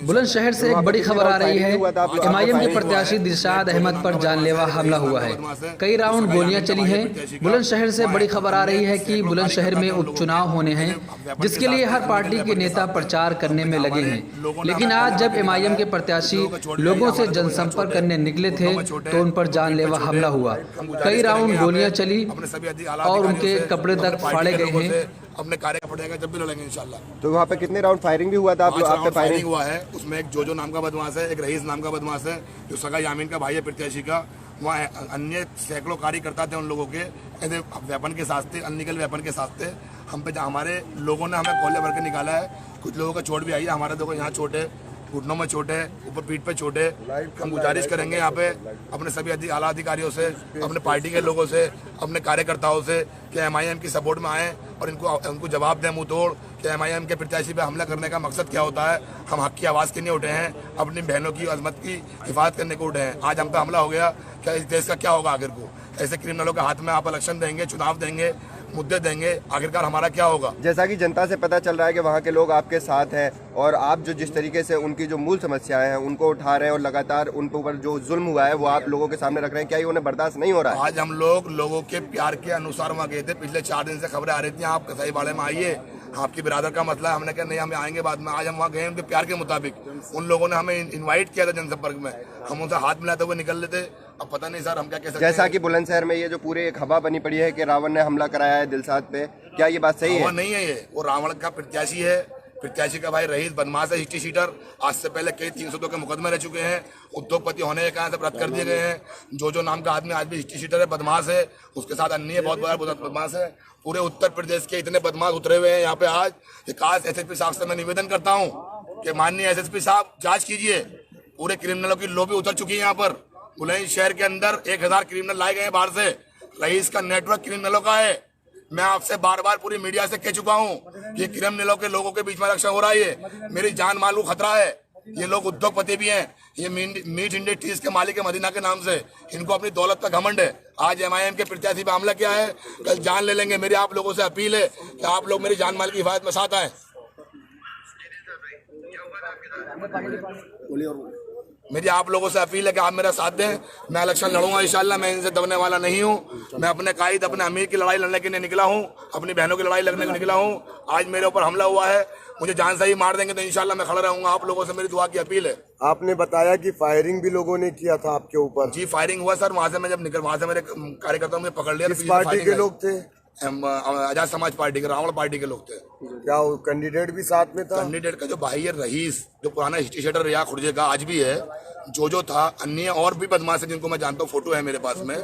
बुलंदशहर से एक बड़ी खबर आ रही है। एमआईएम के प्रत्याशी दिलशाद अहमद पर जानलेवा हमला हुआ है। कई राउंड गोलियां चली हैं। बुलंदशहर से बड़ी खबर आ रही है कि बुलंदशहर में उपचुनाव होने हैं, जिसके लिए हर पार्टी के नेता प्रचार करने में लगे हैं। लेकिन आज जब एमआईएम के प्रत्याशी लोगों से जनसंपर्क करने निकले थे तो उन पर जानलेवा हमला हुआ। कई राउंड गोलियां चली और उनके कपड़े तक फाड़े गए हैं। अपने कार्य का पड़ेगा जब भी लड़ेंगे इंशाल्लाह। तो वहाँ पे कितने राउंड फायरिंग भी हुआ था? आप पे फायरिंग हुआ है, उसमें एक जोजो नाम का बदमाश है, एक रईस नाम का बदमाश है जो सगा यामीन का भाई है प्रत्याशी का। वहाँ अन्य सैकड़ों कार्यकर्ता थे, उन लोगों के ऐसे वेपन के साथ थे, अनलीगल वेपन के साथ थे। हम पे हमारे लोगों ने हमें गोले भर के निकाला है। कुछ लोगों का चोट भी आई है। हमारे देखो यहाँ चोट है, घुटनों में चोट है, ऊपर पीठ पे चोट है। हम गुजारिश करेंगे यहाँ पे अपने सभी आला अधिकारियों से, अपने पार्टी के लोगों से, अपने कार्यकर्ताओं से कि एमआईएम की सपोर्ट में आए और उनको जवाब दें मुंह तोड़ कि एमआईएम के प्रत्याशी पे हमला करने का मकसद क्या होता है। हम हक की आवाज़ के लिए उठे हैं, अपनी बहनों की अजमत की हिफाजत करने को उठे हैं। आज हम पे हमला हो गया, क्या इस देश का क्या होगा आखिर को? ऐसे क्रिमिनलों के हाथ में आप इलेक्शन देंगे, चुनाव देंगे, मुद्दे देंगे, आखिरकार हमारा क्या होगा? जैसा कि जनता से पता चल रहा है कि वहाँ के लोग आपके साथ हैं और आप जो जिस तरीके से उनकी जो मूल समस्याएं हैं उनको उठा रहे हैं और लगातार उन ऊपर जो जुल्म हुआ है वो आप लोगों के सामने रख रहे हैं, क्या ये उन्हें बर्दाश्त नहीं हो रहा है? आज हम लोगों के प्यार के अनुसार वहाँ गए थे। पिछले 4 दिन से खबरें आ रही थी आप कसाई बाड़े में आइए, आपकी बिरादर का मसला है। हमने कहा नहीं, हम आएंगे बाद में। आज हम वहाँ गए उनके प्यार के मुताबिक। उन लोगों ने हमें इन्वाइट किया था जनसंपर्क में, हम उनसे हाथ मिलाते हुए निकल लेते। अब पता नहीं सर हम क्या कह सकते हैं। जैसा कि बुलंदशहर में ये जो पूरे एक हवा बनी पड़ी है कि रावण ने हमला कराया है दिलशाद पे, क्या ये बात सही है? नहीं है, ये वो रावण का प्रत्याशी है, प्रत्याशी का भाई रईस बदमाश है, हिस्ट्री शीटर। आज से पहले कई 302 के मुकदमे रह चुके हैं। उद्योगपति होने के कारण से रद्द कर दिए गए हैं। जो नाम का आदमी आज भी हिस्ट्री शीटर है, बदमाश है, उसके साथ अन्य बहुत बड़ा बदमाश है। पूरे उत्तर प्रदेश के इतने बदमाश उतरे हुए हैं यहाँ पे आज। खास एसएसपी साहब से मैं निवेदन करता हूँ कि माननीय एसएसपी साहब जांच कीजिए। पूरे क्रिमिनलों की लोबी उतर चुकी है यहाँ पर। बुलंदशहर के अंदर 1000 क्रिमिनल लाए गए हैं बाहर से। रईस का नेटवर्क क्रिमिनलों का है। मैं आपसे बार बार पूरी मीडिया से कह चुका हूँ कि क्रिमिनलों के लोगों के बीच में इलेक्शन हो रहा है। मेरी जान माल को खतरा है। ये लोग उद्योगपति भी हैं, ये मीट इंडस्ट्रीज के मालिक है मदीना के नाम से। इनको अपनी दौलत का घमंड है। आज एमआईएम के प्रत्याशी पे हमला किया है, कल जान ले लेंगे। मेरी आप लोगों से अपील है कि आप लोग मेरी जान माल की हिफाजत में साथ आए। मेरी आप लोगों से अपील है कि आप मेरा साथ दें। मैं इलेक्शन लड़ूंगा इंशाल्लाह। मैं इनसे दबने वाला नहीं हूं। मैं अपने कायद, अपने अमीर की लड़ाई लड़ने के लिए निकला हूं, अपनी बहनों की लड़ाई लड़ने को निकला हूं। आज मेरे ऊपर हमला हुआ है, मुझे जान से ही मार देंगे तो इंशाल्लाह मैं खड़ा रहूंगा। आप लोगों से मेरी दुआ की अपील है। आपने बताया कि फायरिंग भी लोगों ने किया था आपके ऊपर? जी फायरिंग हुआ सर। वहां से मैं जब निकल, वहां से मेरे कार्यकर्ताओं ने पकड़ लिया। किस पार्टी के लोग थे? आजाद समाज पार्टी के, रावण पार्टी के लोग थे। क्या वो कैंडिडेट भी साथ में था? कैंडिडेट का जो भाई है रईस, जो पुराना हिस्ट्री शीटर रिया खुर्जे का आज भी है, जो था, अन्य और भी बदमाश है जिनको मैं जानता हूँ, फोटो है मेरे पास में,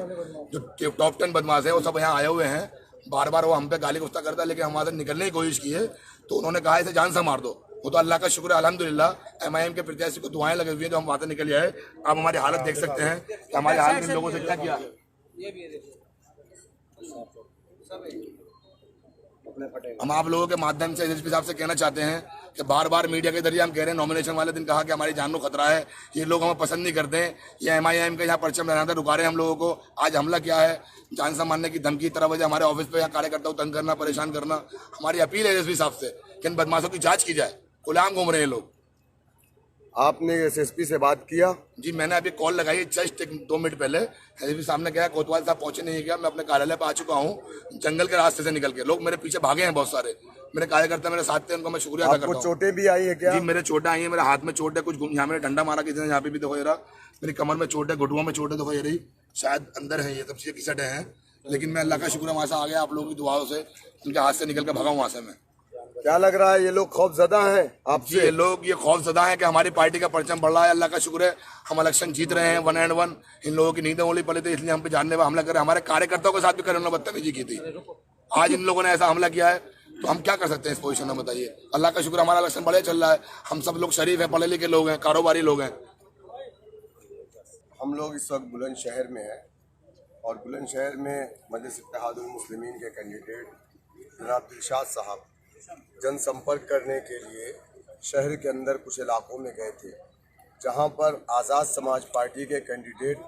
जो टॉप 10 बदमाश है, वो सब यहाँ आए हुए हैं। बार बार वो हम पे गाली गुफ्ता करता है, लेकिन हम वहाँ से निकलने की कोशिश की है तो उन्होंने कहा इसे जान से मार दो। वो तो अल्लाह का शुक्र है, अल्हम्दुलिल्लाह एमआईएम के प्रत्याशी को दुआएं लगे हुई है तो हम वहाँ से निकल आए। आप हमारी हालत देख सकते हैं कि हमारे हाल में लोगों से क्या किया। हम आप लोगों के माध्यम से एसएसपी साहब से कहना चाहते हैं कि बार बार मीडिया के जरिए हम कह रहे हैं, नॉमिनेशन वाले दिन कहा कि हमारी जान को खतरा है, ये लोग हमें पसंद नहीं करते हैं, ये एमआईएम के यहाँ परचम लहराते था, रुका रहे हैं हम लोगों को। आज हमला किया है, जान से मारने की धमकी, तरह वजह हमारे ऑफिस पे यहाँ कार्यकर्ताओं तंग करना, परेशान करना। हमारी अपील है एसएसपी साहब से कि इन बदमाशों की जाँच की जाए। खुलेआम घूम रहे हैं लोग। आपने एसएसपी से बात किया? जी मैंने अभी कॉल लगाई जस्ट 2 मिनट पहले। एसएसपी साहब ने कहा कोतवाल साहब पहुंचे नहीं गया। मैं अपने कार्यालय पर आ चुका हूं, जंगल के रास्ते से निकल के। लोग मेरे पीछे भागे हैं बहुत सारे। मेरे कार्यकर्ता मेरे साथ थे, उनको मैं शुक्रिया अदा करता हूं। चोटें भी आई है क्या? जी मेरे चोटें आई है, मेरे हाथ में चोट है, कुछ यहाँ मेरे डंडा मारा किसी ने, यहाँ पे भी देखो रहा। मेरी कमर में चोट है, घुटुओं में चोट है, देखो ये रही, शायद अंदर है, ये सब चीजें किसटे हैं। लेकिन मैं अल्लाह का शुक्र वहां से आ गया, आप लोगों की दुआओं से उनके हाथ से निकल कर भगा वहां से मैं। क्या लग रहा है ये लोग खौफजदा हैं आपसे? ये लोग ये खौफजदा हैं कि हमारी पार्टी का परचम बढ़ रहा है। अल्लाह का शुक्र है हम इलेक्शन जीत रहे हैं 1 and 1। इन लोगों की नींदें ओली पड़ी थी, इसलिए हम पे जानलेवा हमला कर रहे हैं। हमारे कार्यकर्ताओं के साथ भी उन्होंने बदतमीजी की थी। आज इन लोगों ने ऐसा हमला किया है तो हम क्या कर सकते हैं इस पोजीशन में, बताइए। अल्लाह का शुक्र हमारा इलेक्शन बढ़िया चल रहा है। हम सब लोग शरीफ हैं, पढ़े लिखे लोग हैं, कारोबारी लोग हैं। हम लोग इस वक्त बुलंदशहर में हैं और बुलंदशहर में मजलिस इत्तेहादुल मुस्लिमीन के कैंडिडेट जनाब दिलशाद साहब जनसंपर्क करने के लिए शहर के अंदर कुछ इलाकों में गए थे, जहां पर आज़ाद समाज पार्टी के कैंडिडेट,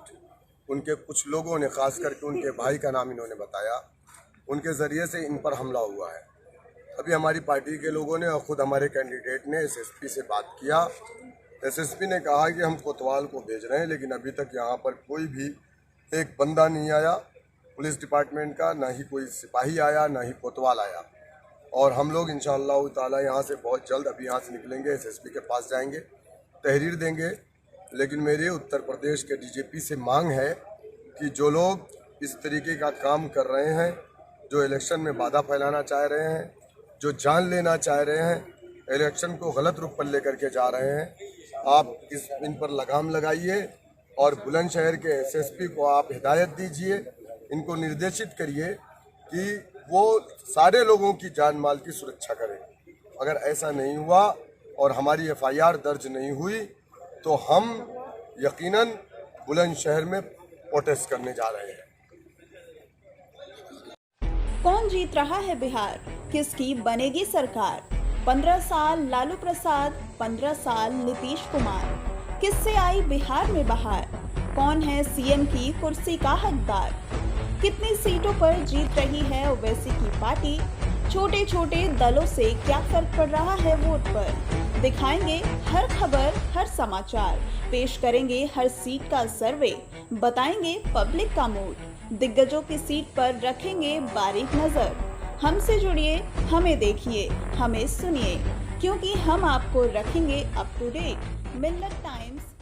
उनके कुछ लोगों ने, खास करके उनके भाई का नाम इन्होंने बताया, उनके ज़रिए से इन पर हमला हुआ है। अभी हमारी पार्टी के लोगों ने और ख़ुद हमारे कैंडिडेट ने एसएसपी से बात किया एसएसपी ने कहा कि हम कोतवाल को भेज रहे हैं, लेकिन अभी तक यहाँ पर कोई भी एक बंदा नहीं आया पुलिस डिपार्टमेंट का, ना ही कोई सिपाही आया, ना ही कोतवाल आया। और हम लोग इंशाअल्लाह ताला यहाँ से बहुत जल्द अभी यहाँ से निकलेंगे, एसएसपी के पास जाएंगे, तहरीर देंगे। लेकिन मेरे उत्तर प्रदेश के डीजीपी से मांग है कि जो लोग इस तरीके का काम कर रहे हैं, जो इलेक्शन में बाधा फैलाना चाह रहे हैं, जो जान लेना चाह रहे हैं, इलेक्शन को गलत रुख पर लेकर के जा रहे हैं, आप इन पर लगाम लगाइए और बुलंदशहर के एसएसपी को आप हिदायत दीजिए, इनको निर्देशित करिए कि वो सारे लोगों की जान माल की सुरक्षा करें। अगर ऐसा नहीं हुआ और हमारी एफआईआर दर्ज नहीं हुई तो हम यकीनन बुलंदशहर में प्रोटेस्ट करने जा रहे हैं। कौन जीत रहा है बिहार? किसकी बनेगी सरकार? 15 साल लालू प्रसाद, 15 साल नीतीश कुमार। किससे आई बिहार में बहार? कौन है सीएम की कुर्सी का हकदार? कितनी सीटों पर जीत रही है ओवैसी की पार्टी? छोटे छोटे दलों से क्या फर्क पड़ रहा है वोट पर? दिखाएंगे हर खबर, हर समाचार, पेश करेंगे हर सीट का सर्वे, बताएंगे पब्लिक का मूड, दिग्गजों की सीट पर रखेंगे बारीक नजर। हमसे जुड़िए, हमें देखिए, हमें सुनिए, क्योंकि हम आपको रखेंगे up to date. Millat times